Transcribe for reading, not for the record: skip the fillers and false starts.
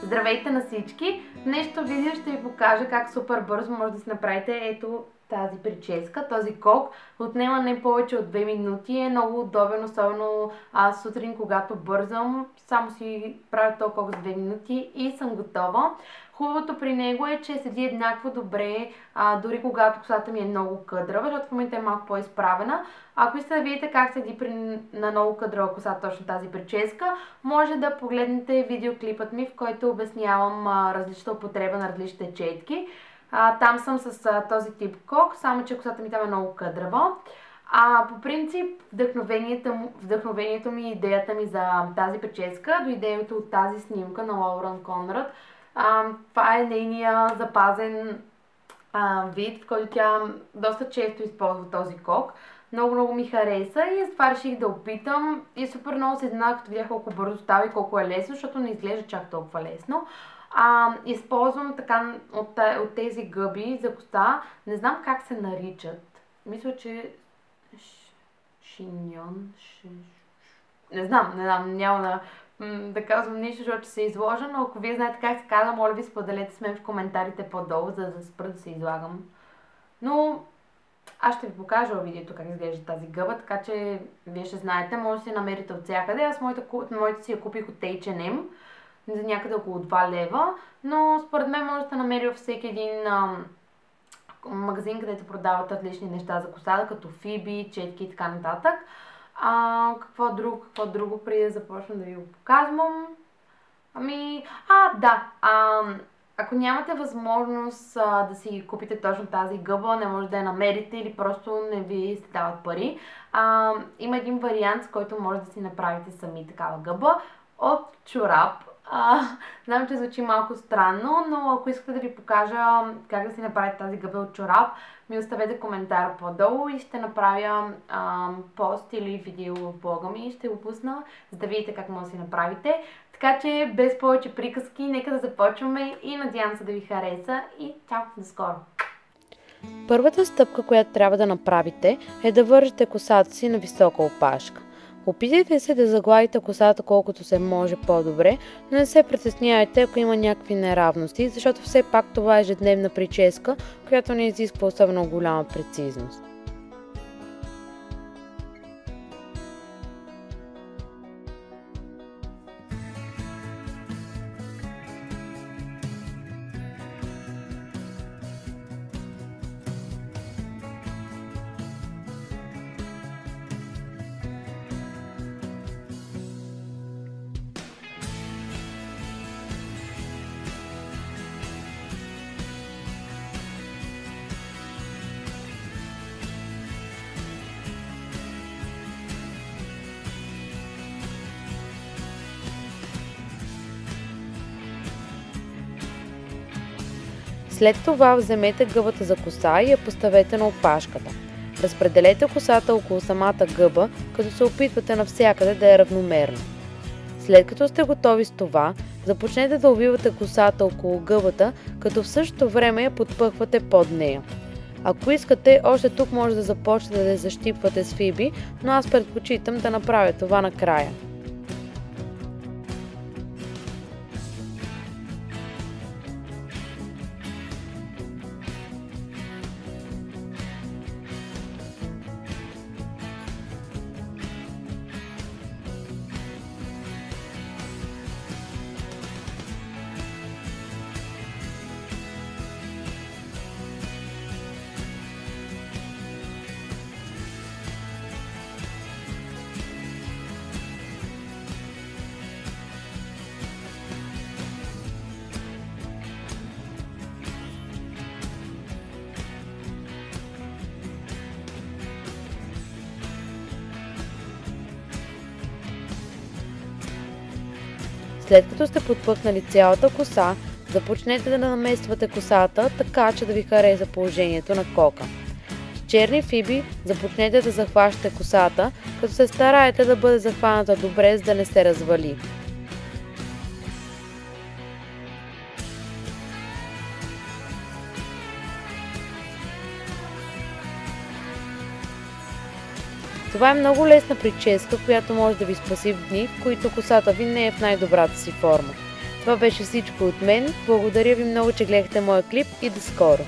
Здравейте на всички! В днешното видео ще ви покажа как супер бързо може да си направите ето тази прическа, този кок. Отнема не повече от 2 минути, е много удобен, особено сутрин, когато бързам. Само си правя този кок за 2 минути и съм готова. Хубавото при него е, че седи еднакво добре, дори когато косата ми е много къдрава, защото в момента е малко по-изправена. Ако искате да видите как седи на много къдрава коса точно тази прическа, може да погледнете видеоклипът ми, в който обяснявам различната употреба на различните четки. Там съм с този тип кок, само че косата ми там е много къдрава. По принцип, вдъхновението ми и идеята ми за тази прическа дойде от тази снимка на Лаурен Конрад. Това е нейния запазен вид, в който тя доста често използва този кок. Много ми хареса и затова реших да опитам и супер много се изненадах, като видях колко бързо става и колко е лесно, защото не изглежда чак толкова лесно. Използвам така от тези гъби за коса, не знам как се наричат. Мисля, че шиньон, не знам, няма да казвам нищо, защото ще се изложа, но ако вие знаете как се казва, моля ви споделете с мен в коментарите по-долу, за да спра да се излагам. Но аз ще ви покажа във видеото как изглежда тази гъба, така че вие ще знаете, може да си намерите от всякъде. Аз моите си я купих от H&M за някъде около 2 лева, но според мен може да намери във всеки един магазин, където продават различни неща за коса, като фиби, четки и така нататък. Какво друго преди да започна да ви го показвам? Ако нямате възможност да си купите точно тази гъба, не може да я намерите или просто не ви се дават пари, има един вариант, с който може да си направите сами такава гъба от чорап. Знам, че звучи малко странно, но ако искате да ви покажа как да си направите тази гъба от чорап, ми оставете коментар по-долу и ще направя пост или видео в блога ми и ще го пусна, за да видите как може да си направите. Така че без повече приказки, нека да започваме и надявам се да ви хареса и чао, до скоро! Първата стъпка, която трябва да направите, е да вържете косата си на висока опашка. Опитайте се да загладите косата колкото се може по-добре, но не се притеснявайте, ако има някакви неравности, защото все пак това е ежедневна прическа, която не изисква особено голяма прецизност. След това вземете гъбата за коса и я поставете на опашката. Разпределете косата около самата гъба, като се опитвате навсякъде да е равномерно. След като сте готови с това, започнете да увивате косата около гъбата, като в същото време я подпъхвате под нея. Ако искате, още тук може да започнете да я защипвате с фиби, но аз предпочитам да направя това накрая. След като сте подпъхнали цялата коса, започнете да намествате косата, така че да ви хареса положението на кока. С черни фиби започнете да захващате косата, като се стараете да бъде захваната добре, за да не се развали. Това е много лесна прическа, която може да ви спаси в дни, в които косата ви не е в най-добрата си форма. Това беше всичко от мен. Благодаря ви много, че гледахте моя клип и до скоро!